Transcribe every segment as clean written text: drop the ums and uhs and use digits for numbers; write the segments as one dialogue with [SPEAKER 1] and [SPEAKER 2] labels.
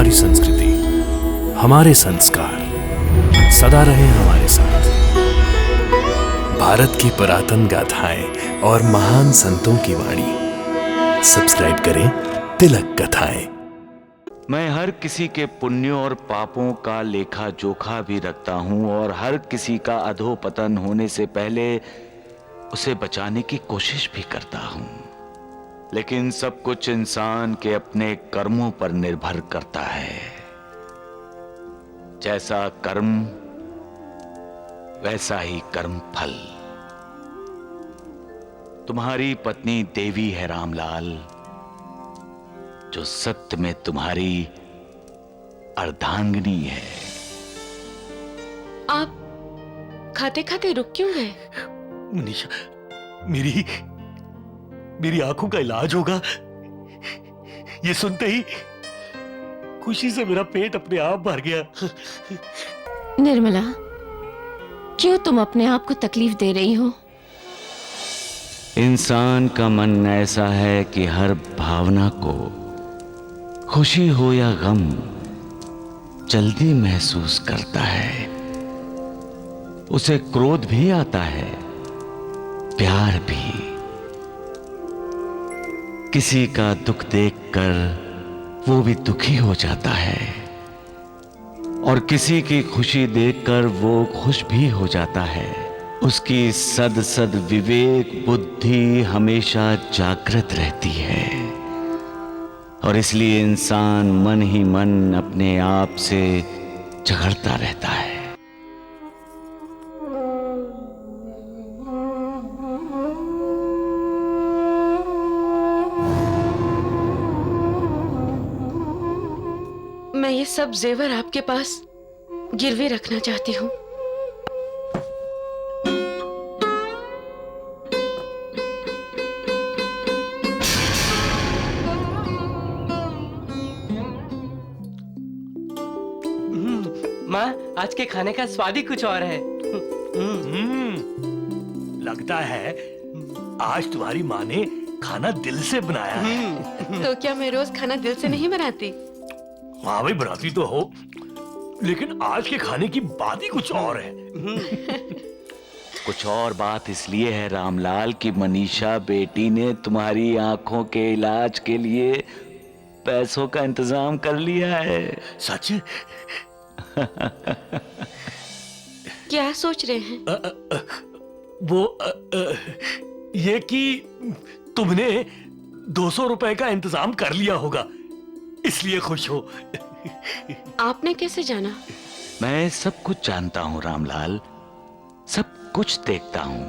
[SPEAKER 1] हमारी संस्कृति, हमारे संस्कार सदा रहे हमारे साथ। भारत की पुरातन गाथाएं और महान संतों की वाणी। सब्सक्राइब करें तिलक कथाएं।
[SPEAKER 2] मैं हर किसी के पुण्यों और पापों का लेखा जोखा भी रखता हूं और हर किसी का अधोपतन होने से पहले उसे बचाने की कोशिश भी करता हूं। लेकिन सब कुछ इंसान के अपने कर्मों पर निर्भर करता है। जैसा कर्म वैसा ही कर्म फल। तुम्हारी पत्नी देवी है रामलाल, जो सत्य में तुम्हारी अर्धांगिनी है।
[SPEAKER 3] आप खाते खाते रुक क्यों गए?
[SPEAKER 4] मनीषा, मेरी आंखों का इलाज होगा। ये सुनते ही खुशी से मेरा पेट अपने आप भर गया।
[SPEAKER 3] निर्मला, क्यों तुम अपने आप को तकलीफ दे रही हो?
[SPEAKER 2] इंसान का मन ऐसा है कि हर भावना को, खुशी हो या गम, जल्दी महसूस करता है। उसे क्रोध भी आता है, प्यार भी। किसी का दुख देखकर वो भी दुखी हो जाता है और किसी की खुशी देखकर वो खुश भी हो जाता है। उसकी सद सद विवेक बुद्धि हमेशा जागृत रहती है और इसलिए इंसान मन ही मन अपने आप से झगड़ता रहता है।
[SPEAKER 3] मैं ये सब जेवर आपके पास गिरवी रखना चाहती हूँ।
[SPEAKER 5] माँ, आज के खाने का स्वाद ही कुछ और है।
[SPEAKER 4] लगता है आज तुम्हारी माँ ने खाना दिल से बनाया है।
[SPEAKER 3] तो क्या मैं रोज खाना दिल से नहीं बनाती?
[SPEAKER 4] हाँ भाई, बनाती तो हो, लेकिन आज के खाने की बात ही कुछ और है।
[SPEAKER 2] कुछ और बात इसलिए है रामलाल कि मनीषा बेटी ने तुम्हारी आंखों के इलाज के लिए पैसों का इंतजाम कर लिया है।
[SPEAKER 4] सच?
[SPEAKER 3] क्या सोच रहे हैं?
[SPEAKER 4] ये कि तुमने 200 रुपए का इंतजाम कर लिया होगा, इसलिए खुश हो।
[SPEAKER 3] आपने कैसे जाना?
[SPEAKER 2] मैं सब कुछ जानता हूं रामलाल, सब कुछ देखता हूं।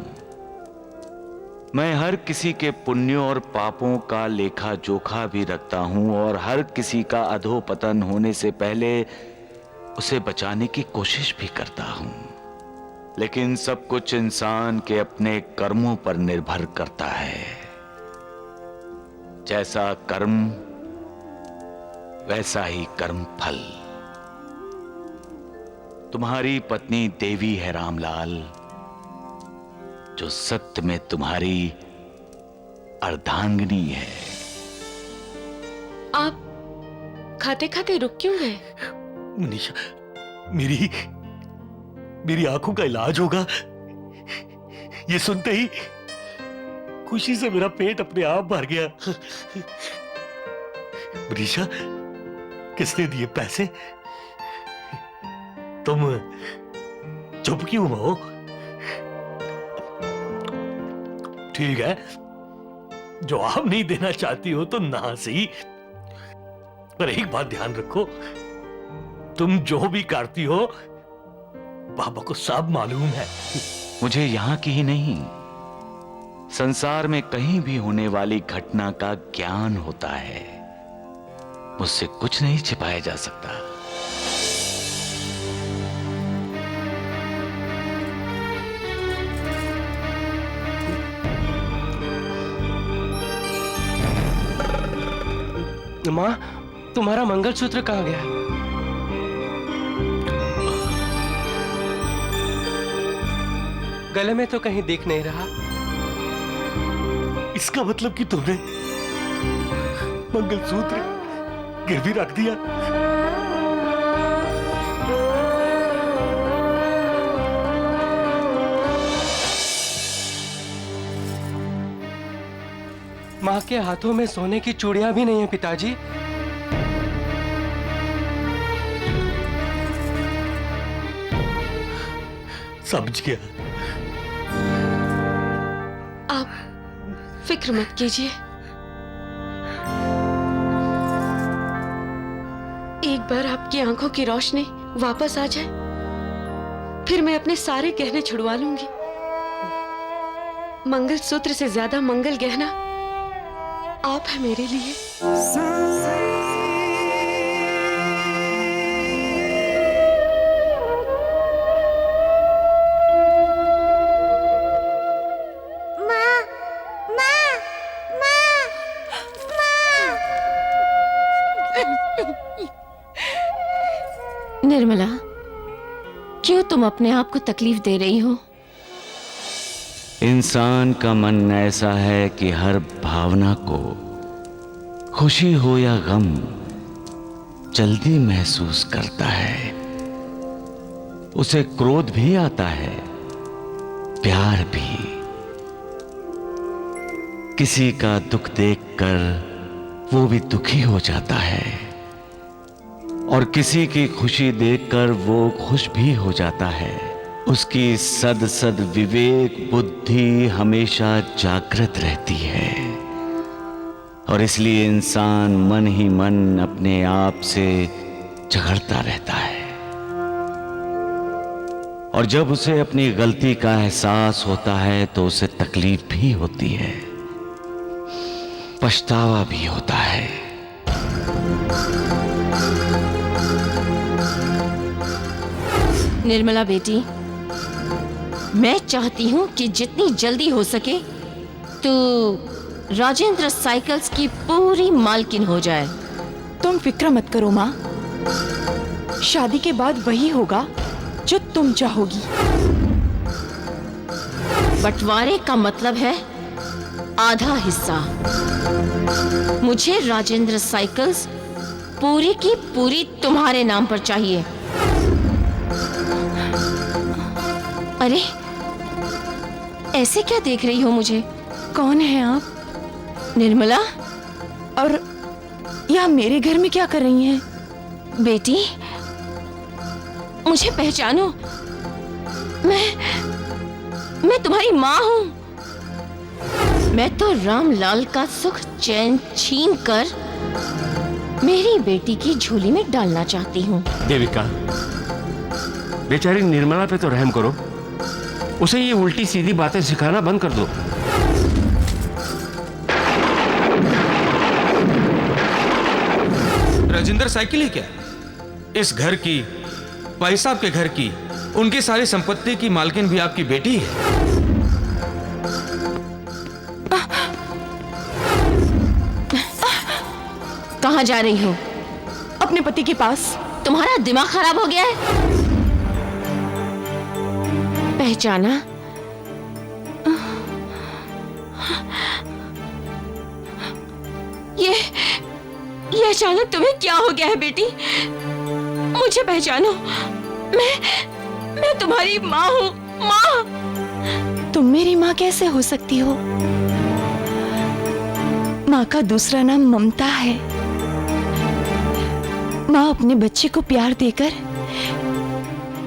[SPEAKER 2] मैं हर किसी के पुण्यों और पापों का लेखा जोखा भी रखता हूं और हर किसी का अधोपतन होने से पहले उसे बचाने की कोशिश भी करता हूं। लेकिन सब कुछ इंसान के अपने कर्मों पर निर्भर करता है। जैसा कर्म वैसा ही कर्म फल। तुम्हारी पत्नी देवी है रामलाल, जो सत्य में तुम्हारी अर्धांगिनी है।
[SPEAKER 3] आप खाते खाते रुक क्यों गए?
[SPEAKER 4] मनीषा, मेरी आंखों का इलाज होगा। ये सुनते ही खुशी से मेरा पेट अपने आप भर गया। मनीषा, किसने दिए पैसे? तुम चुप क्यों हो? ठीक है, जवाब नहीं देना चाहती हो तो ना सही, पर एक बात ध्यान रखो, तुम जो भी करती हो बाबा को सब मालूम है।
[SPEAKER 2] मुझे यहां की ही नहीं, संसार में कहीं भी होने वाली घटना का ज्ञान होता है। मुझसे कुछ नहीं छिपाया जा सकता।
[SPEAKER 5] माँ, तुम्हारा मंगलसूत्र कहाँ गया? गले में तो कहीं दिख नहीं रहा।
[SPEAKER 4] इसका मतलब कि तुमने मंगलसूत्र गिरवी रख दिया।
[SPEAKER 5] माँ के हाथों में सोने की चूड़ियां भी नहीं है पिताजी।
[SPEAKER 4] समझ गया।
[SPEAKER 3] आप फिक्र मत कीजिए, एक बार आपकी आंखों की रोशनी वापस आ जाए, फिर मैं अपने सारे गहने छुड़वा लूंगी। मंगलसूत्र से ज्यादा मंगल गहना आप है मेरे लिए। निर्मला, क्यों तुम अपने आप को तकलीफ दे रही हो?
[SPEAKER 2] इंसान का मन ऐसा है कि हर भावना को, खुशी हो या गम, जल्दी महसूस करता है। उसे क्रोध भी आता है, प्यार भी। किसी का दुख देखकर वो भी दुखी हो जाता है और किसी की खुशी देखकर वो खुश भी हो जाता है। उसकी सद सद विवेक बुद्धि हमेशा जागृत रहती है और इसलिए इंसान मन ही मन अपने आप से झगड़ता रहता है। और जब उसे अपनी गलती का एहसास होता है तो उसे तकलीफ भी होती है, पछतावा भी होता है।
[SPEAKER 3] निर्मला बेटी, मैं चाहती हूँ कि जितनी जल्दी हो सके तो राजेंद्र साइकिल्स की पूरी मालकिन हो जाए।
[SPEAKER 6] तुम फिक्र मत करो माँ, शादी के बाद वही होगा जो तुम चाहोगी।
[SPEAKER 3] बंटवारे का मतलब है आधा हिस्सा। मुझे राजेंद्र साइकिल्स पूरी की पूरी तुम्हारे नाम पर चाहिए। अरे, ऐसे क्या देख रही हो मुझे?
[SPEAKER 6] कौन है आप?
[SPEAKER 3] निर्मला।
[SPEAKER 6] और यहाँ मेरे घर में क्या कर रही हैं?
[SPEAKER 3] बेटी, मुझे पहचानो, मैं तुम्हारी माँ हूँ। मैं तो रामलाल का सुख चैन छीन कर मेरी बेटी की झोली में डालना चाहती हूँ।
[SPEAKER 7] देविका, बेचारी निर्मला पे तो रहम करो, उसे ये उल्टी सीधी बातें सिखाना बंद कर दो।
[SPEAKER 8] राजेंद्र साइकिल ही क्या, इस घर की, भाई साहब के घर की, उनकी सारी संपत्ति की मालकिन भी आपकी बेटी है।
[SPEAKER 3] कहाँ जा रही हो?
[SPEAKER 6] अपने पति के पास।
[SPEAKER 3] तुम्हारा दिमाग खराब हो गया है? पहचाना? ये अचानक तुम्हें क्या हो गया है बेटी? मुझे पहचानो, मैं तुम्हारी माँ हूँ। माँ।
[SPEAKER 6] तुम मेरी माँ कैसे हो सकती हो? माँ का दूसरा नाम ममता है। माँ अपने बच्चे को प्यार देकर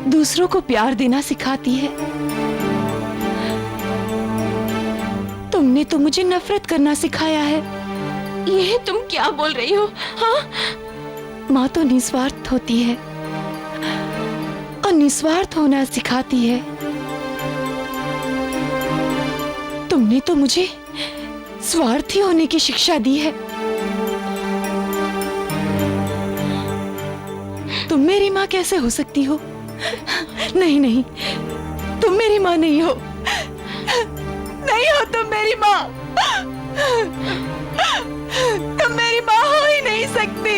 [SPEAKER 6] दूसरों को प्यार देना सिखाती है। तुमने तो मुझे नफरत करना सिखाया है।
[SPEAKER 3] ये तुम क्या बोल रही हो? हाँ?
[SPEAKER 6] माँ तो निस्वार्थ होती है और निस्वार्थ होना सिखाती है। तुमने तो मुझे स्वार्थी होने की शिक्षा दी है। तुम मेरी माँ कैसे हो सकती हो? नहीं नहीं, तुम मेरी माँ नहीं हो। नहीं हो तुम मेरी माँ। तुम मेरी माँ हो ही नहीं सकती।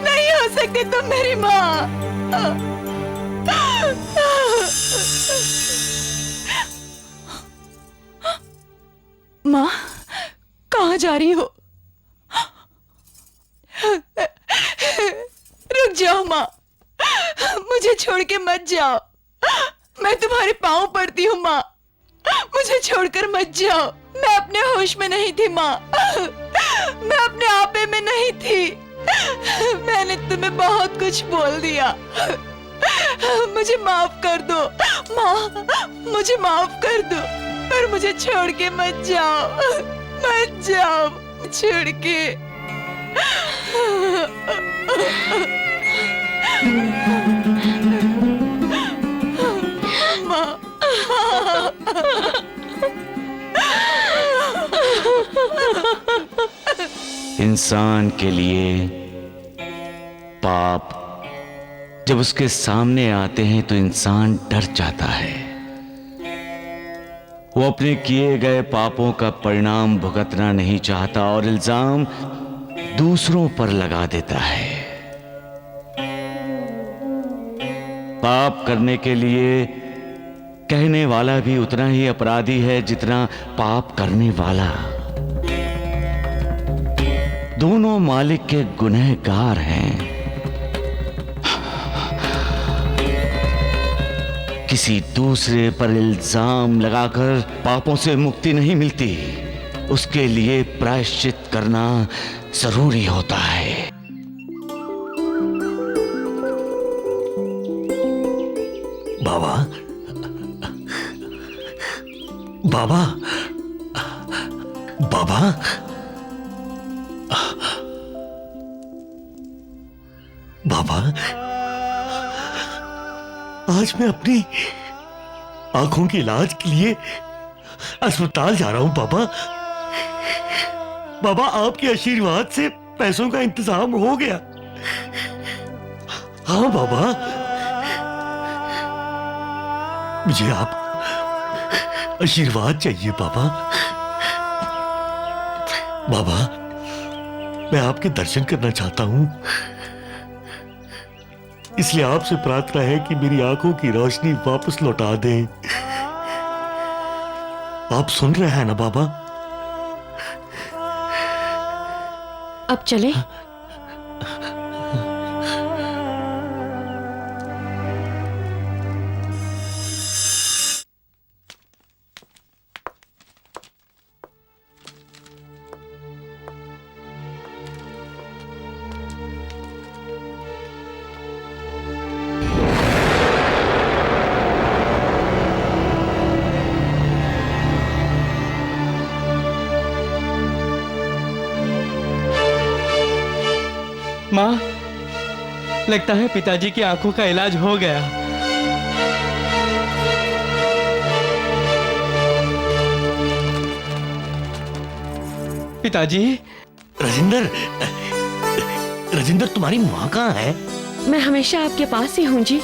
[SPEAKER 6] नहीं हो सकती तुम मेरी माँ। माँ, कहाँ जा रही हो? रुक जाओ माँ, मुझे छोड़ के मत जाओ। मैं तुम्हारे पाँव पड़ती हूँ माँ, मुझे छोड़कर मत जाओ। मैं अपने होश में नहीं थी माँ, मैं अपने आपे में नहीं थी। मैंने तुम्हें बहुत कुछ बोल दिया, मुझे माफ कर दो माँ, मुझे माफ कर दो, पर मुझे छोड़ के मत जाओ, मत जाओ छोड़ के। माँ,
[SPEAKER 2] इंसान के लिए पाप जब उसके सामने आते हैं तो इंसान डर जाता है। वो अपने किए गए पापों का परिणाम भुगतना नहीं चाहता और इल्जाम दूसरों पर लगा देता है। पाप करने के लिए कहने वाला भी उतना ही अपराधी है जितना पाप करने वाला। दोनों मालिक के गुनहगार हैं। किसी दूसरे पर इल्जाम लगाकर पापों से मुक्ति नहीं मिलती, उसके लिए प्रायश्चित करना जरूरी होता है।
[SPEAKER 4] बाबा, बाबा, बाबा, बाबा, आज मैं अपनी आंखों के इलाज के लिए अस्पताल जा रहा हूं बाबा। बाबा, आपके आशीर्वाद से पैसों का इंतजाम हो गया। हाँ बाबा, मुझे आप आशीर्वाद चाहिए बाबा। बाबा, मैं आपके दर्शन करना चाहता हूं, इसलिए आपसे प्रार्थना है कि मेरी आंखों की रोशनी वापस लौटा दें। आप सुन रहे हैं ना बाबा?
[SPEAKER 3] अब चले?
[SPEAKER 5] माँ, लगता है पिताजी की आंखों का इलाज हो गया। पिताजी।
[SPEAKER 4] राजेंद्र, राजेंद्र, तुम्हारी माँ कहाँ है?
[SPEAKER 3] मैं हमेशा आपके पास ही हूँ जी।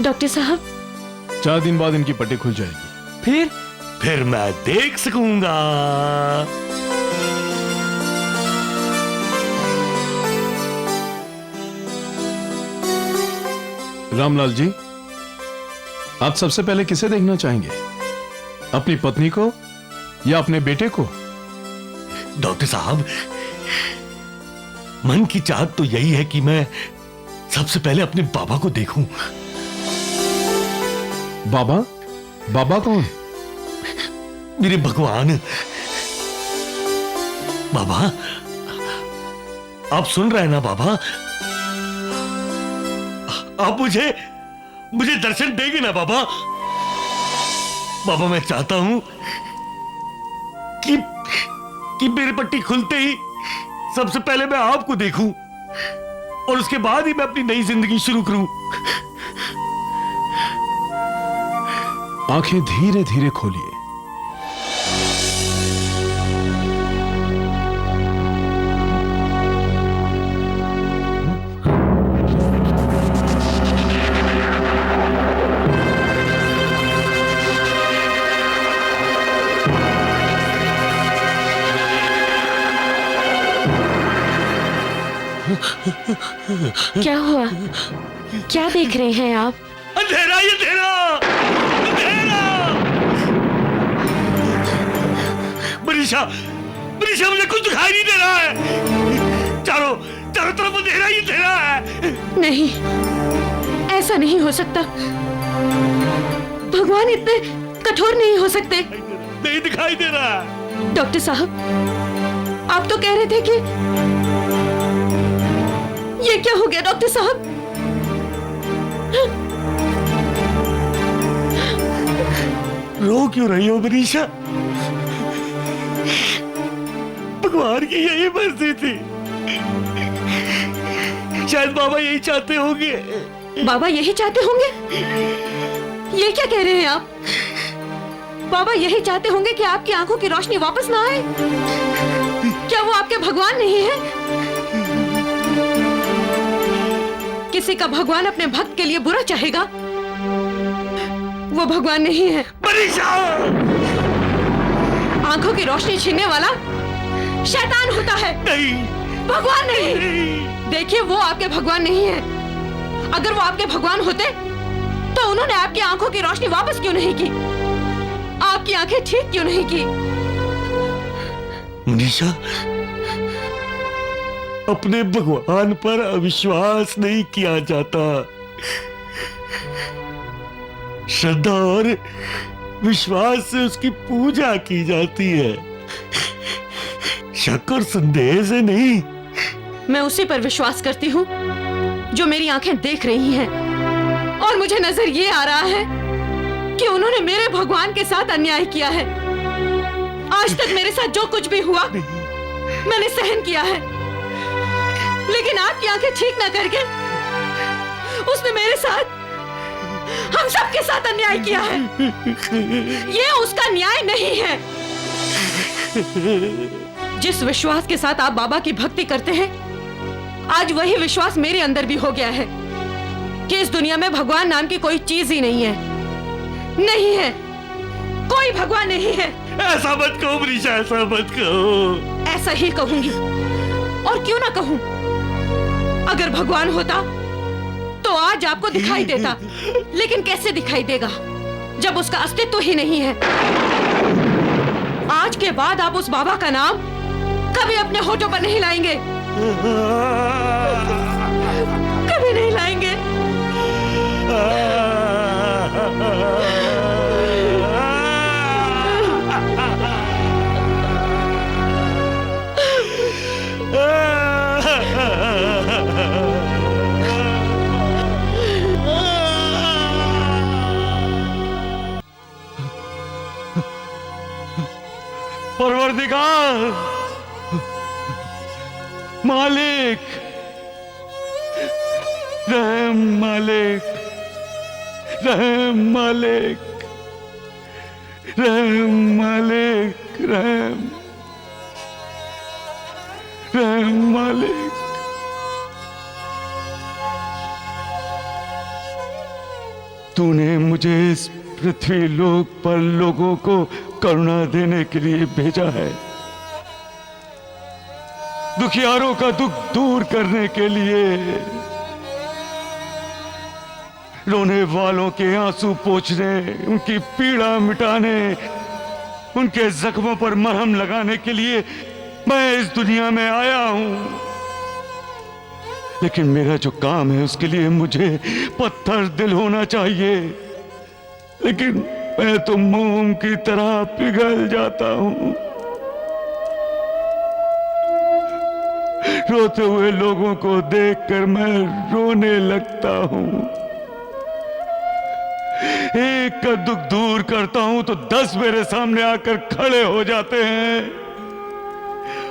[SPEAKER 3] डॉक्टर साहब,
[SPEAKER 1] 4 दिन बाद इनकी पट्टी खुल जाएगी।
[SPEAKER 4] फिर मैं देख सकूंगा।
[SPEAKER 1] रामलाल जी, आप सबसे पहले किसे देखना चाहेंगे, अपनी पत्नी को या अपने बेटे को?
[SPEAKER 4] डॉक्टर साहब, मन की चाहत तो यही है कि मैं सबसे पहले अपने बाबा को देखूं।
[SPEAKER 1] बाबा? बाबा कौन?
[SPEAKER 4] मेरे भगवान। बाबा, आप सुन रहे हैं ना बाबा? आप मुझे दर्शन देंगे ना बाबा? बाबा, मैं चाहता हूं कि मेरी पट्टी खुलते ही सबसे पहले मैं आपको देखूं और उसके बाद ही मैं अपनी नई जिंदगी शुरू करूं।
[SPEAKER 1] आंखें धीरे धीरे खोलिए।
[SPEAKER 3] क्या हुआ? क्या देख रहे हैं आप?
[SPEAKER 4] अंधेरा, ये अंधेरा, अंधेरा! मनीषा, मनीषा मुझे कुछ दिखाई नहीं दे रहा है। चारों चारों तरफ अंधेरा ही अंधेरा है।
[SPEAKER 6] नहीं, ऐसा नहीं हो सकता। भगवान इतने कठोर नहीं हो सकते।
[SPEAKER 4] नहीं दिखाई दे रहा।
[SPEAKER 6] डॉक्टर साहब, आप तो कह रहे थे कि ये क्या हो गया डॉक्टर साहब?
[SPEAKER 4] रो क्यों रही हो मनीषा? भगवान की यही मर्जी थी। शायद बाबा यही चाहते होंगे।
[SPEAKER 6] बाबा यही चाहते होंगे? ये क्या कह रहे हैं आप? बाबा यही चाहते होंगे कि आपकी आंखों की रोशनी वापस ना आए? क्या वो आपके भगवान नहीं है? किसी का भगवान अपने भक्त के लिए बुरा चाहेगा? वो भगवान नहीं है।
[SPEAKER 4] मनीषा!
[SPEAKER 6] आंखों की रोशनी छीनने वाला शैतान होता है,
[SPEAKER 4] नहीं,
[SPEAKER 6] भगवान नहीं। देखिए, वो आपके भगवान नहीं है। अगर वो आपके भगवान होते तो उन्होंने आपकी आंखों की रोशनी वापस क्यों नहीं की? आपकी आंखें ठीक क्यों नहीं की?
[SPEAKER 4] मनीषा, अपने भगवान पर अविश्वास नहीं किया जाता। श्रद्धा और विश्वास से उसकी पूजा की जाती है, शक और संदेह से नहीं।
[SPEAKER 6] मैं उसी पर विश्वास करती हूँ जो मेरी आंखें देख रही हैं, और मुझे नजर ये आ रहा है कि उन्होंने मेरे भगवान के साथ अन्याय किया है। आज तक मेरे साथ जो कुछ भी हुआ मैंने सहन किया है, लेकिन आपकी आंखें ठीक ना करके उसने मेरे साथ, हम सबके साथ अन्याय किया है। ये उसका न्याय नहीं है। जिस विश्वास के साथ आप बाबा की भक्ति करते हैं, आज वही विश्वास मेरे अंदर भी हो गया है कि इस दुनिया में भगवान नाम की कोई चीज ही नहीं है। नहीं है, कोई भगवान नहीं है।
[SPEAKER 4] ऐसा मत कहो मनीषा, ऐसा मत कहो।
[SPEAKER 6] ऐसा ही कहूंगी, और क्यों ना कहूं। अगर भगवान होता तो आज आपको दिखाई देता, लेकिन कैसे दिखाई देगा जब उसका अस्तित्व ही नहीं है। आज के बाद आप उस बाबा का नाम कभी अपने होठों पर नहीं लाएंगे, कभी नहीं लाएंगे।
[SPEAKER 2] परवरदिगार, मालिक, रहम मालिक, रहम मालिक, रहम मालिक, रहम, रहम मालिक। तूने मुझे इस पृथ्वी लोक पर लोगों को करुणा देने के लिए भेजा है, दुखियारों का दुख दूर करने के लिए, रोने वालों के आंसू पोंछने, उनकी पीड़ा मिटाने, उनके जख्मों पर मरहम लगाने के लिए मैं इस दुनिया में आया हूं। लेकिन मेरा जो काम है उसके लिए मुझे पत्थर दिल होना चाहिए, लेकिन मैं तो मोम की तरह पिघल जाता हूं। रोते हुए लोगों को देखकर मैं रोने लगता हूं। एक का दुख दूर करता हूं तो 10 मेरे सामने आकर खड़े हो जाते हैं।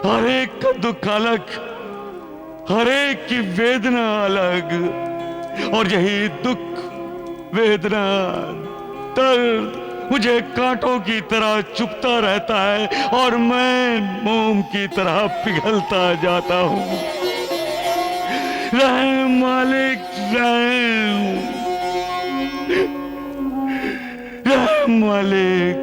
[SPEAKER 2] हर एक का दुख अलग, हर एक की वेदना अलग, और यही दुख, वेदना, दर्द मुझे कांटों की तरह चुभता रहता है और मैं मोम की तरह पिघलता जाता हूं। रहम मालिक, रहम, रहम मालिक,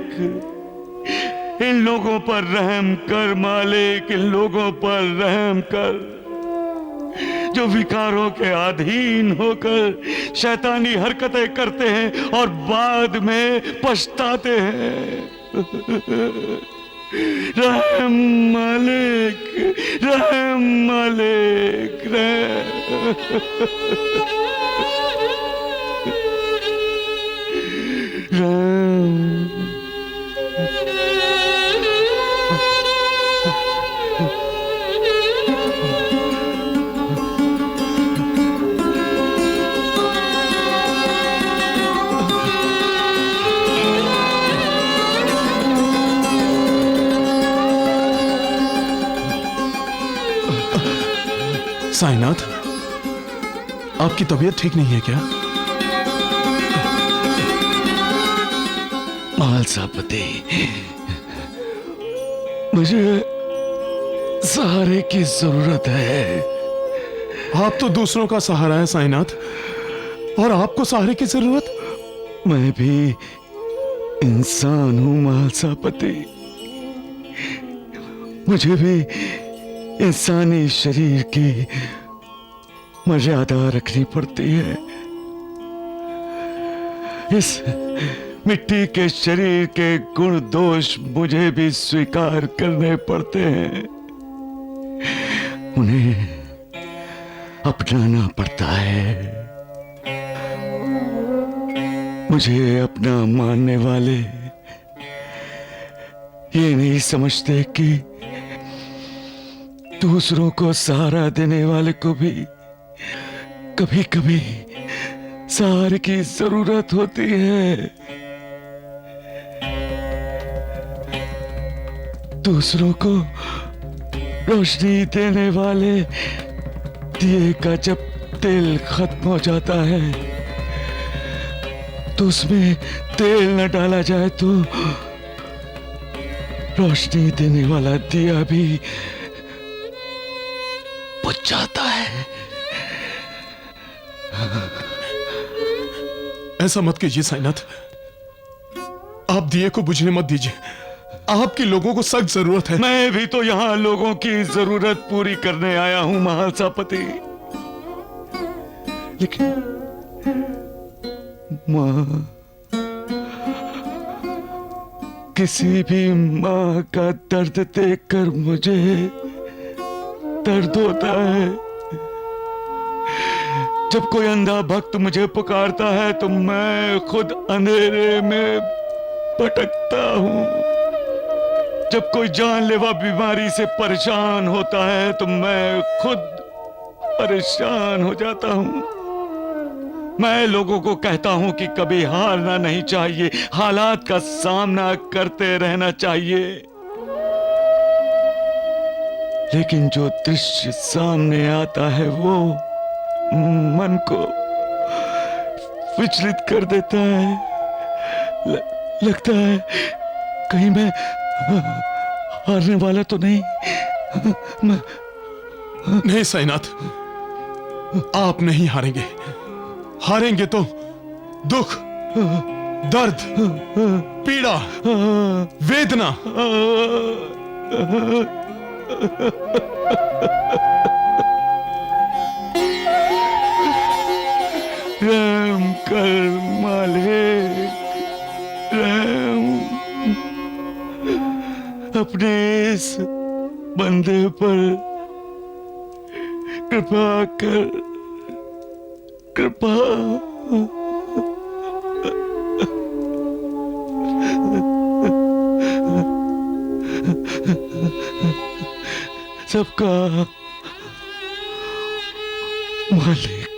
[SPEAKER 2] इन लोगों पर रहम कर मालिक, इन लोगों पर रहम कर जो विकारों के अधीन होकर शैतानी हरकतें करते हैं और बाद में पछताते हैं। रहम मालिक, रहम मालिक,
[SPEAKER 1] साईनाथ, आपकी तबीयत ठीक नहीं है क्या?
[SPEAKER 2] मालसापति, मुझे सहारे की जरूरत है।
[SPEAKER 1] आप तो दूसरों का सहारा है साईनाथ, और आपको सहारे की जरूरत?
[SPEAKER 2] मैं भी इंसान हूं मालसापति, मुझे भी इंसानी शरीर की मर्यादा रखनी पड़ती है। इस मिट्टी के शरीर के गुण दोष मुझे भी स्वीकार करने पड़ते हैं, उन्हें अपनाना पड़ता है। मुझे अपना मानने वाले ये नहीं समझते कि दूसरों को सहारा देने वाले को भी कभी कभी सहारे की जरूरत होती है। दूसरों को रोशनी देने वाले दिए का जब तेल खत्म हो जाता है तो उसमें तेल न डाला जाए तो रोशनी देने वाला दिया भी बुझ जाता है।
[SPEAKER 1] ऐसा मत कीजिए साईनाथ, आप दिए को बुझने मत दीजिए। आपकी लोगों को सख्त जरूरत है।
[SPEAKER 2] मैं भी तो यहाँ लोगों की जरूरत पूरी करने आया हूं महासापति, लेकिन माँ, किसी भी माँ का दर्द देखकर मुझे दर्द होता है। जब कोई अंधा भक्त मुझे पुकारता है तो मैं खुद अंधेरे में भटकता हूं। जब कोई जानलेवा बीमारी से परेशान होता है तो मैं खुद परेशान हो जाता हूं। मैं लोगों को कहता हूं कि कभी हारना नहीं चाहिए, हालात का सामना करते रहना चाहिए, लेकिन जो दृश्य सामने आता है वो मन को विचलित कर देता है। लगता है कहीं मैं हारने वाला तो नहीं।
[SPEAKER 1] नहीं साईनाथ, आप नहीं हारेंगे। हारेंगे तो दुख, दर्द, पीड़ा, वेदना,
[SPEAKER 2] रहम कर मालिक, रहम। अपने इस बंदे पर कृपा कर, कृपा। सबका मालिक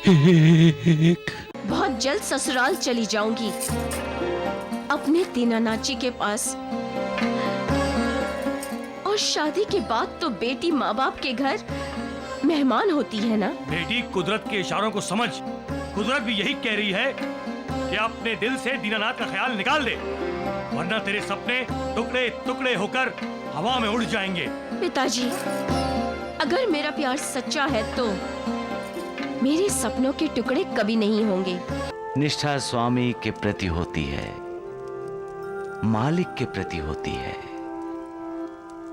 [SPEAKER 2] एक।
[SPEAKER 3] बहुत जल्द ससुराल चली जाऊंगी, अपने दीनानाची के पास। और शादी के बाद तो बेटी माँ बाप के घर मेहमान होती है ना।
[SPEAKER 4] बेटी, कुदरत के इशारों को समझ। कुदरत भी यही कह रही है कि अपने दिल से दीनानाथ का ख्याल निकाल दे, वरना तेरे सपने टुकड़े टुकड़े होकर हवा में उड़ जाएंगे।
[SPEAKER 3] पिताजी, अगर मेरा प्यार सच्चा है तो मेरे सपनों के टुकड़े कभी नहीं होंगे।
[SPEAKER 2] निष्ठा स्वामी के प्रति होती है, मालिक के प्रति होती है।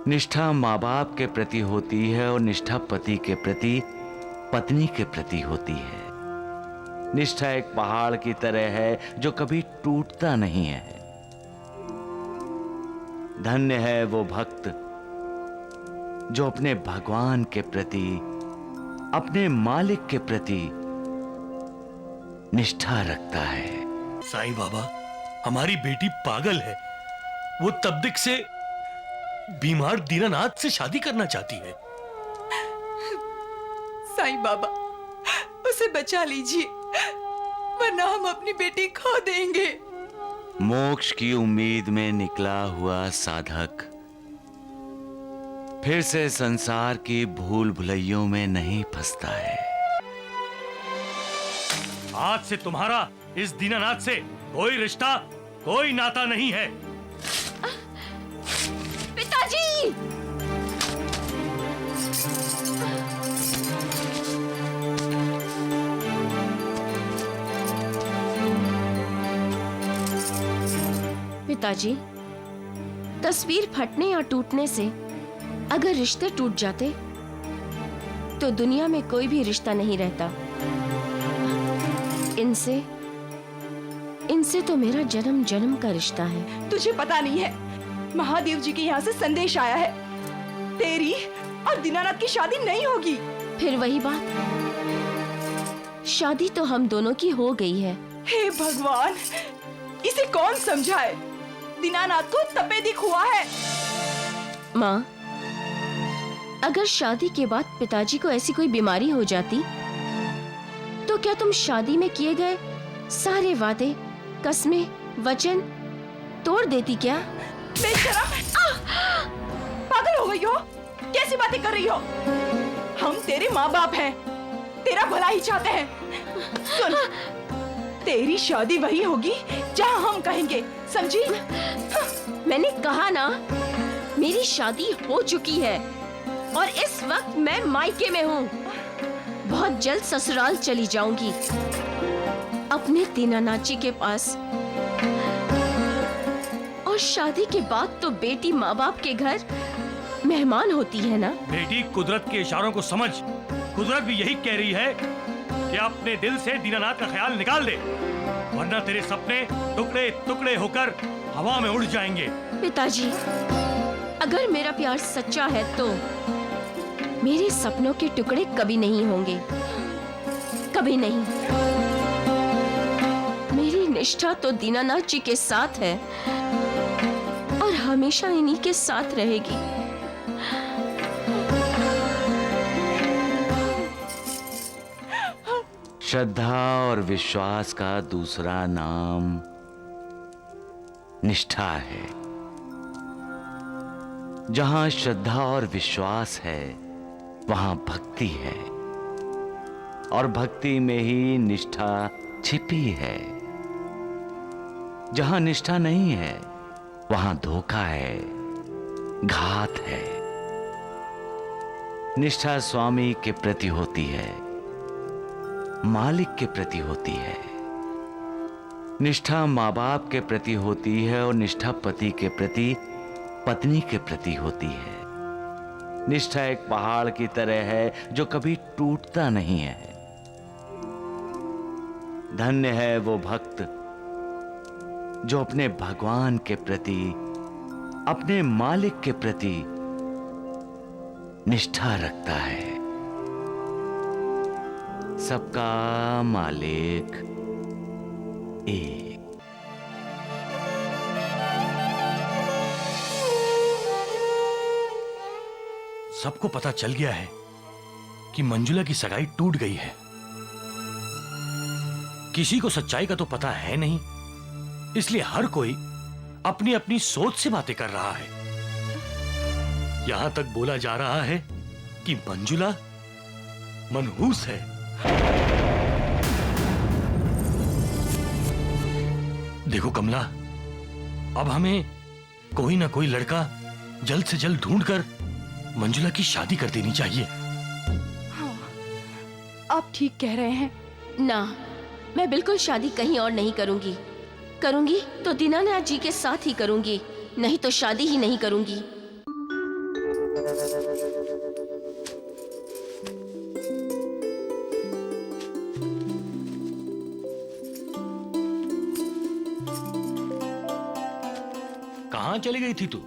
[SPEAKER 2] निष्ठा माँ बाप के प्रति होती है और निष्ठा पति के प्रति, पत्नी के प्रति होती है। निष्ठा एक पहाड़ की तरह है जो कभी टूटता नहीं है। धन्य है वो भक्त जो अपने भगवान के प्रति, अपने मालिक के प्रति निष्ठा रखता है।
[SPEAKER 4] साईं बाबा, हमारी बेटी पागल है। वो तब तक से बीमार दीनानाथ से शादी करना चाहती है।
[SPEAKER 6] साईं बाबा, उसे बचा लीजिए, वरना हम अपनी बेटी खो देंगे।
[SPEAKER 2] मोक्ष की उम्मीद में निकला हुआ साधक फिर से संसार की भूल भुलैयों में नहीं फंसता है।
[SPEAKER 4] आज से तुम्हारा इस दीनानाथ से कोई रिश्ता, कोई नाता नहीं है।
[SPEAKER 3] पिताजी! पिताजी, तस्वीर फटने या टूटने से अगर रिश्ते टूट जाते तो दुनिया में कोई भी रिश्ता नहीं रहता। इनसे तो मेरा जन्म जन्म का रिश्ता है।
[SPEAKER 6] तुझे पता नहीं है, महादेव जी के यहाँ से संदेश आया है, तेरी और दीनानाथ की शादी नहीं होगी।
[SPEAKER 3] फिर वही बात, शादी तो हम दोनों की हो गई है।
[SPEAKER 6] हे भगवान, इसे कौन समझाए? दीनानाथ को तपेदिक हुआ है।
[SPEAKER 3] माँ, अगर शादी के बाद पिताजी को ऐसी कोई बीमारी हो जाती तो क्या तुम शादी में किए गए सारे वादे, कस्में, वचन तोड़ देती क्या?
[SPEAKER 6] बेशरम! पागल हो गई हो? कैसी बातें कर रही हो? हम तेरे माँ बाप हैं, तेरा भला ही चाहते हैं। सुन, तेरी शादी वही होगी जहाँ हम कहेंगे, समझी?
[SPEAKER 3] मैंने कहा ना, मेरी शादी हो चुकी है और इस वक्त मैं मायके में हूँ। बहुत जल्द ससुराल चली जाऊंगी, अपने दीनानाथ जी के पास। और शादी के बाद तो बेटी माँ बाप के घर मेहमान होती है ना।
[SPEAKER 4] बेटी, कुदरत के इशारों को समझ। कुदरत भी यही कह रही है कि अपने दिल से दीनानाथ का ख्याल निकाल दे, वरना तेरे सपने टुकड़े टुकड़े होकर हवा में उड़ जाएंगे।
[SPEAKER 3] पिताजी, अगर मेरा प्यार सच्चा है तो मेरे सपनों के टुकड़े कभी नहीं होंगे, कभी नहीं। मेरी निष्ठा तो दीनानाथ जी के साथ है और हमेशा इन्हीं के साथ रहेगी।
[SPEAKER 2] श्रद्धा और विश्वास का दूसरा नाम निष्ठा है। जहां श्रद्धा और विश्वास है वहां भक्ति है, और भक्ति में ही निष्ठा छिपी है। जहां निष्ठा नहीं है वहां धोखा है, घात है। निष्ठा स्वामी के प्रति होती है, मालिक के प्रति होती है। निष्ठा माँ बाप के प्रति होती है और निष्ठा पति के प्रति, पत्नी के प्रति होती है। निष्ठा एक पहाड़ की तरह है जो कभी टूटता नहीं है। धन्य है वो भक्त जो अपने भगवान के प्रति, अपने मालिक के प्रति निष्ठा रखता है। सबका मालिक एक।
[SPEAKER 4] सबको पता चल गया है कि मंजुला की सगाई टूट गई है। किसी को सच्चाई का तो पता है नहीं, इसलिए हर कोई अपनी अपनी सोच से बातें कर रहा है। यहां तक बोला जा रहा है कि मंजुला मनहूस है। देखो कमला, अब हमें कोई ना कोई लड़का जल्द से जल्द ढूंढकर मंजुला की शादी कर देनी चाहिए।
[SPEAKER 6] हाँ, आप ठीक कह रहे हैं।
[SPEAKER 3] ना, मैं बिल्कुल शादी कहीं और नहीं करूंगी। करूंगी तो दीनानाथ जी के साथ ही करूंगी, नहीं तो शादी ही नहीं करूंगी।
[SPEAKER 4] कहां चली गई थी तू?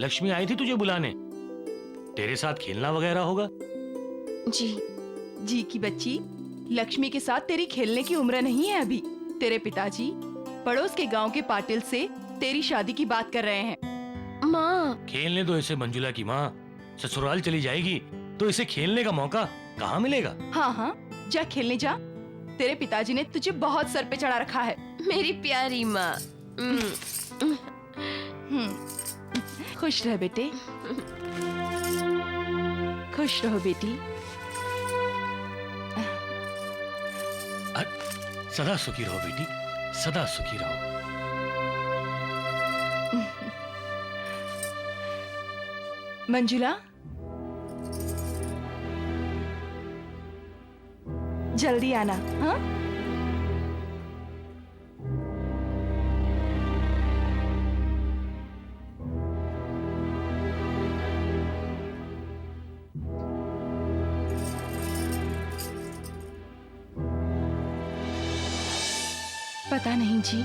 [SPEAKER 4] लक्ष्मी आई थी तुझे बुलाने, तेरे साथ खेलना वगैरह होगा।
[SPEAKER 3] जी।
[SPEAKER 6] जी की बच्ची, लक्ष्मी के साथ तेरी खेलने की उम्र नहीं है अभी। तेरे पिताजी पड़ोस के गांव के पाटिल से तेरी शादी की बात कर रहे हैं।
[SPEAKER 3] माँ,
[SPEAKER 4] खेलने दो इसे मंजुला की माँ, ससुराल चली जाएगी तो इसे खेलने का मौका कहाँ मिलेगा।
[SPEAKER 6] हाँ हाँ, जा खेलने जा। तेरे पिताजी ने तुझे बहुत सर पे चढ़ा रखा है।
[SPEAKER 3] मेरी प्यारी माँ।
[SPEAKER 6] खुश रह बेटे, खुश रहो बेटी।
[SPEAKER 4] सदा सुखी रहो बेटी, सदा सुखी रहो।
[SPEAKER 6] मंजुला, जल्दी आना। हाँ, पता नहीं जी,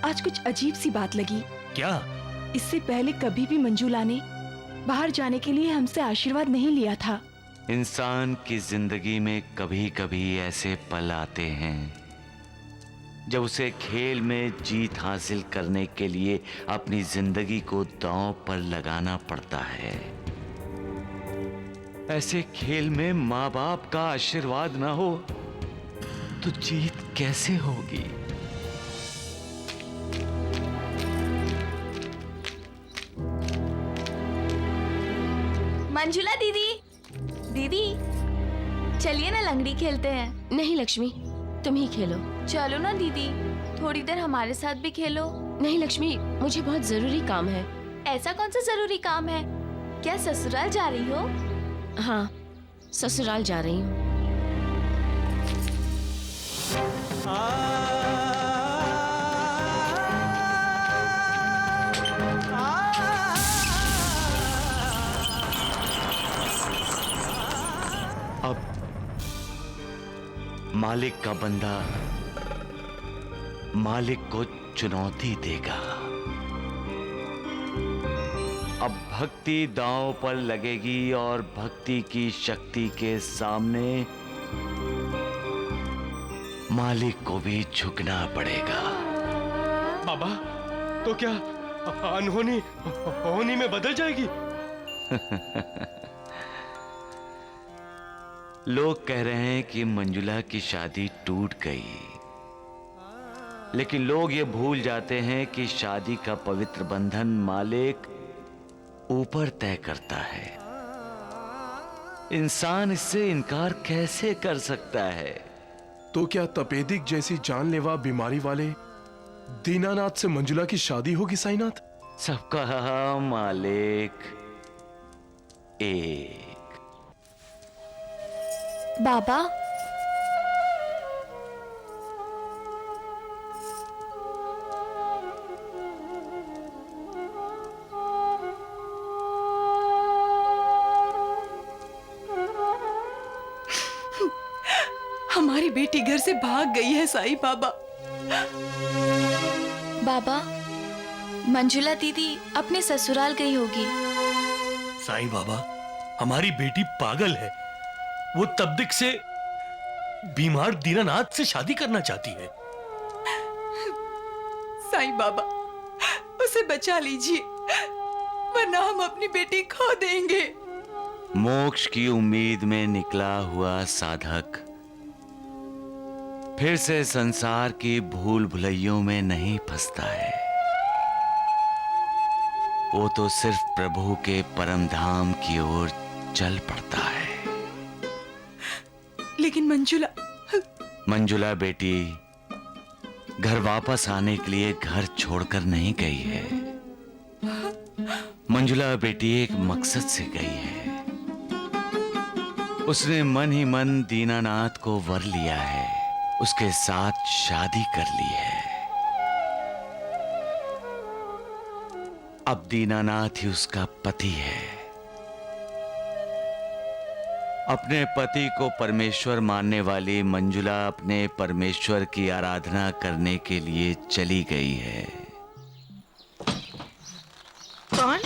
[SPEAKER 6] आज कुछ अजीब सी बात लगी।
[SPEAKER 4] क्या?
[SPEAKER 6] इससे पहले कभी भी मंजुला ने बाहर जाने के लिए हमसे आशीर्वाद नहीं लिया था।
[SPEAKER 2] इंसान की जिंदगी में कभी कभी ऐसे पल आते हैं जब उसे खेल में जीत हासिल करने के लिए अपनी जिंदगी को दांव पर लगाना पड़ता है। ऐसे खेल में माँ बाप का आशीर्वाद ना हो तो जीत कैसे होगी?
[SPEAKER 9] मंजुला दीदी, दीदी चलिए ना लंगड़ी खेलते हैं।
[SPEAKER 3] नहीं लक्ष्मी, तुम ही खेलो।
[SPEAKER 9] चलो ना दीदी, थोड़ी देर हमारे साथ भी खेलो।
[SPEAKER 3] नहीं लक्ष्मी, मुझे बहुत जरूरी काम है।
[SPEAKER 9] ऐसा कौन सा जरूरी काम है? क्या ससुराल जा रही हो?
[SPEAKER 3] हाँ, ससुराल जा रही हूँ।
[SPEAKER 2] अब मालिक का बंदा मालिक को चुनौती देगा। अब भक्ति दांव पर लगेगी और भक्ति की शक्ति के सामने मालिक को भी झुकना पड़ेगा।
[SPEAKER 5] बाबा, तो क्या अनहोनी होनी में बदल जाएगी?
[SPEAKER 2] लोग कह रहे हैं कि मंजुला की शादी टूट गई, लेकिन लोग ये भूल जाते हैं कि शादी का पवित्र बंधन मालिक ऊपर तय करता है। इंसान इससे इनकार कैसे कर सकता है?
[SPEAKER 1] तो क्या तपेदिक जैसी जानलेवा बीमारी वाले दीनानाथ से मंजुला की शादी होगी साईनाथ?
[SPEAKER 2] सबका मालिक एक।
[SPEAKER 9] बाबा,
[SPEAKER 6] हमारी बेटी घर से भाग गई है साईं बाबा।
[SPEAKER 9] बाबा, मंजुला दीदी अपने ससुराल गई होगी।
[SPEAKER 4] साईं बाबा, हमारी बेटी पागल है। वो तबदिक से बीमार दीनानाथ से शादी करना चाहती है।
[SPEAKER 6] साईं बाबा, उसे बचा लीजिए, वरना हम अपनी बेटी खो देंगे।
[SPEAKER 2] मोक्ष की उम्मीद में निकला हुआ साधक फिर से संसार की भूल भुलैयों में नहीं फंसता है। वो तो सिर्फ प्रभु के परम धाम की ओर चल पड़ता है।
[SPEAKER 6] लेकिन
[SPEAKER 2] मंजुला बेटी घर वापस आने के लिए घर छोड़कर नहीं गई है। मंजुला बेटी एक मकसद से गई है। उसने मन ही मन दीनानाथ को वर लिया है, उसके साथ शादी कर ली है। अब दीनानाथ ही उसका पति है। अपने पति को परमेश्वर मानने वाली मंजुला अपने परमेश्वर की आराधना करने के लिए चली गई है।
[SPEAKER 6] कौन?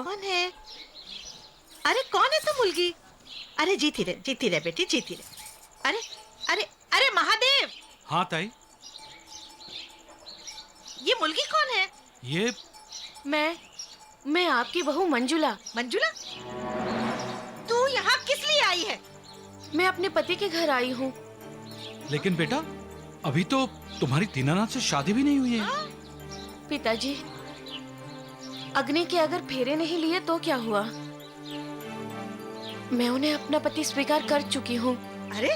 [SPEAKER 10] कौन है? अरे कौन है तू मुलगी? अरे जीती रहे बेटी, जीती रहे। अरे अरे अरे महादेव!
[SPEAKER 8] हाँ ताई,
[SPEAKER 10] ये मुलगी कौन है?
[SPEAKER 8] ये
[SPEAKER 3] मैं आपकी बहू मंजुला।
[SPEAKER 10] मंजुला? तू यहाँ किस लिए आई है?
[SPEAKER 3] मैं अपने पति के घर आई हूँ।
[SPEAKER 8] लेकिन बेटा अभी तो तुम्हारी दीनानाथ से शादी भी नहीं हुई है।
[SPEAKER 3] पिताजी, अग्नि के अगर फेरे नहीं लिए तो क्या हुआ? मैं उन्हें अपना पति स्वीकार कर चुकी हूँ।
[SPEAKER 10] अरे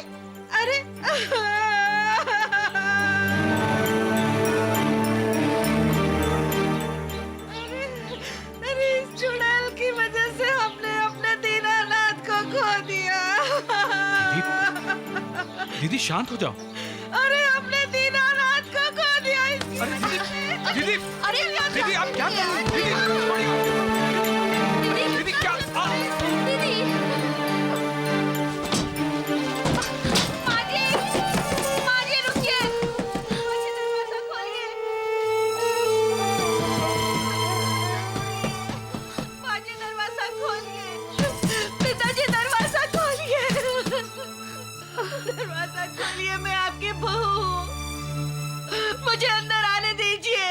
[SPEAKER 10] अरे अरे इस चुड़ैल की वजह से हमने अपने दीनानाथ को खो दिया।
[SPEAKER 8] दीदी शांत हो जाओ।
[SPEAKER 10] अरे हमने दीनानाथ को खो दिया इसकी
[SPEAKER 8] अरे दीदी,
[SPEAKER 10] अरे
[SPEAKER 8] दीदी आप क्या कर रहे हो? दीदी क्या?
[SPEAKER 10] माजी रुकिए, दरवाजा खोलिए। माजी दरवाजा खोलिए। पिताजी दरवाजा खोलिए। दरवाजा खोलिए, मैं आपकी बहू हूँ। मुझे अंदर आने दीजिए।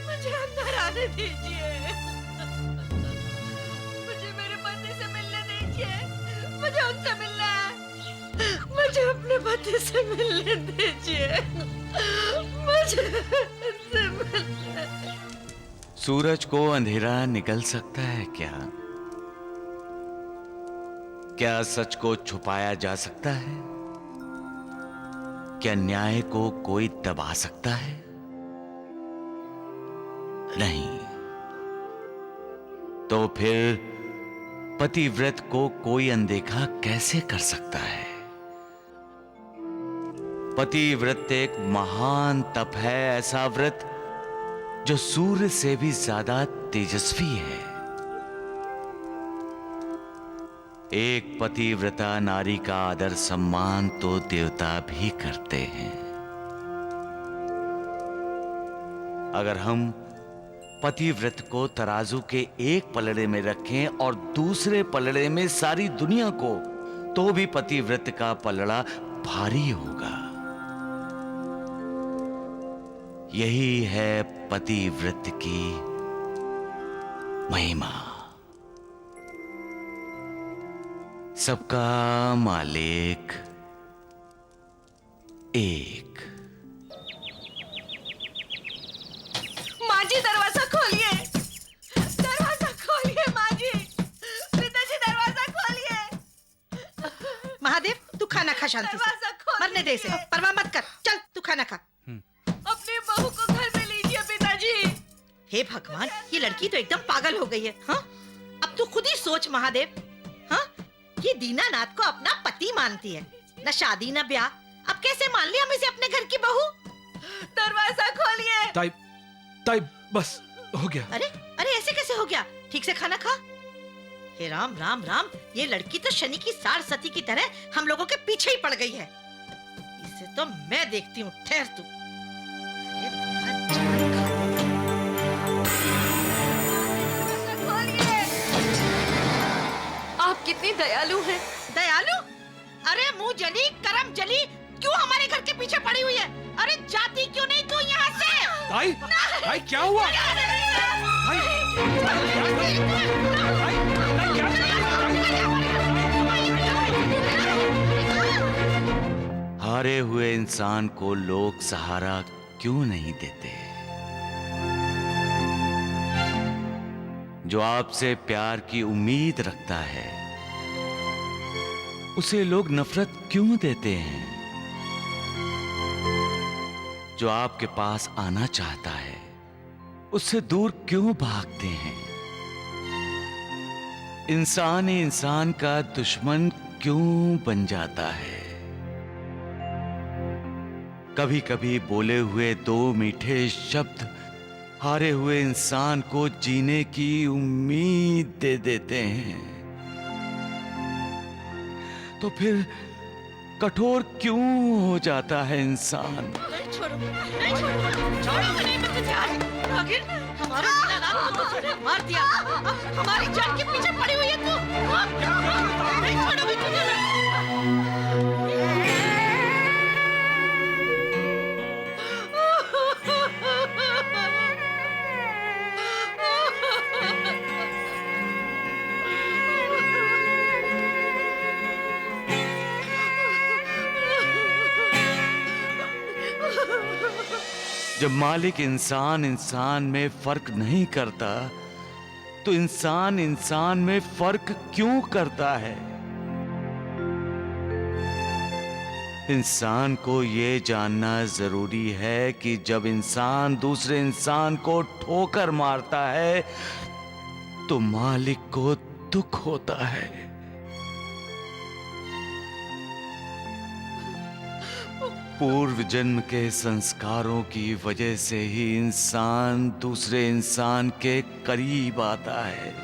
[SPEAKER 10] मुझे अंदर आने दीजिए। मुझे मेरे पति से मिलने दीजिए। मुझे उनसे मिलना है। मुझे अपने पति से मिलने दीजिए। मुझे उनसे मिलना है।
[SPEAKER 2] सूरज को अंधेरा निकल सकता है क्या? क्या सच को छुपाया जा सकता है? क्या न्याय को कोई दबा सकता है? नहीं। तो फिर पतिव्रत को कोई अनदेखा कैसे कर सकता है? पतिव्रत एक महान तप है, ऐसा व्रत जो सूर्य से भी ज्यादा तेजस्वी है। एक पतिव्रता नारी का आदर सम्मान तो देवता भी करते हैं। अगर हम पतिव्रत को तराजू के एक पलड़े में रखें और दूसरे पलड़े में सारी दुनिया को, तो भी पतिव्रत का पलड़ा भारी होगा। यही है पतिव्रत की महिमा। सबका मालिक एक।
[SPEAKER 10] माजी दरवाजा खोलिए। दरवाजा खोलिए माजी। पिताजी दरवाजा खोलिए। महादेव तू खाना खा शांति से। मरने दे इसे, परवाह मत कर। चल तू खाना खा। अपनी बहू को घर में लीजिए पिताजी। हे भगवान, ये लड़की तो एकदम पागल हो गई है। हाँ, अब तू खुद ही सोच महादेव। हाँ, ये दीनानाथ को अपना पति मानती है, न शादी न ब्याह। अब कैसे मान लिया हम इसे अपने घर की बहू? दरवाजा खोलिए।
[SPEAKER 8] ताई बस हो गया।
[SPEAKER 10] अरे अरे ऐसे कैसे हो गया? ठीक से खाना खा। हे राम राम राम, ये लड़की तो शनि की साढ़ सती की तरह हम लोगों के पीछे ही पड़ गई है। इसे तो मैं देखती हूँ, ठहर तू।
[SPEAKER 3] आप कितनी दयालु हैं।
[SPEAKER 10] दयालु? अरे मुंह जली करम जली, क्यों हमारे घर के पीछे पड़ी हुई है? अरे जाती क्यों नहीं तू यहाँ से?
[SPEAKER 8] ताई, ताई क्या हुआ?
[SPEAKER 2] हारे हुए इंसान को लोग सहारा क्यों नहीं देते? जो आपसे प्यार की उम्मीद रखता है, उसे लोग नफरत क्यों देते हैं? जो आपके पास आना चाहता है, उससे दूर क्यों भागते हैं? इंसान ही इंसान का दुश्मन क्यों बन जाता है? कभी कभी बोले हुए दो मीठे शब्द हारे हुए इंसान को जीने की उम्मीद दे देते हैं। तो फिर कठोर क्यों हो जाता है इंसान?
[SPEAKER 10] छोड़ो, नहीं छोड़ो, छोड़ो नहीं, मैं तुझे आज नागिन, हमारे दीनानाथ को तूने मार दिया। हमारी जान के पीछे पड़ी हुई है तू। नहीं छोड़ूंगी तुझे मैं।
[SPEAKER 2] जब मालिक इंसान इंसान में फर्क नहीं करता तो इंसान इंसान में फर्क क्यों करता है? इंसान को यह जानना जरूरी है कि जब इंसान दूसरे इंसान को ठोकर मारता है तो मालिक को दुख होता है। पूर्व जन्म के संस्कारों की वजह से ही इंसान दूसरे इंसान के करीब आता है।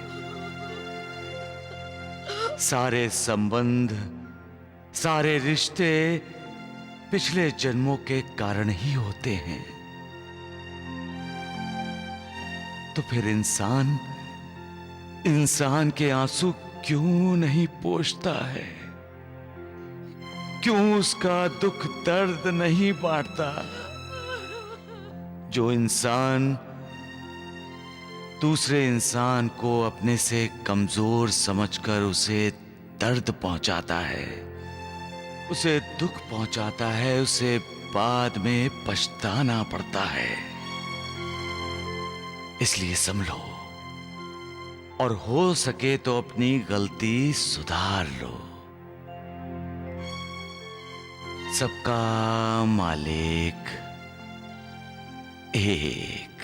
[SPEAKER 2] सारे संबंध, सारे रिश्ते पिछले जन्मों के कारण ही होते हैं। तो फिर इंसान इंसान के आंसू क्यों नहीं पोंछता है? क्यों उसका दुख दर्द नहीं बांटता? जो इंसान दूसरे इंसान को अपने से कमजोर समझकर उसे दर्द पहुंचाता है, उसे दुख पहुंचाता है, उसे बाद में पछताना पड़ता है। इसलिए संभलो और हो सके तो अपनी गलती सुधार लो। सबका मालिक एक।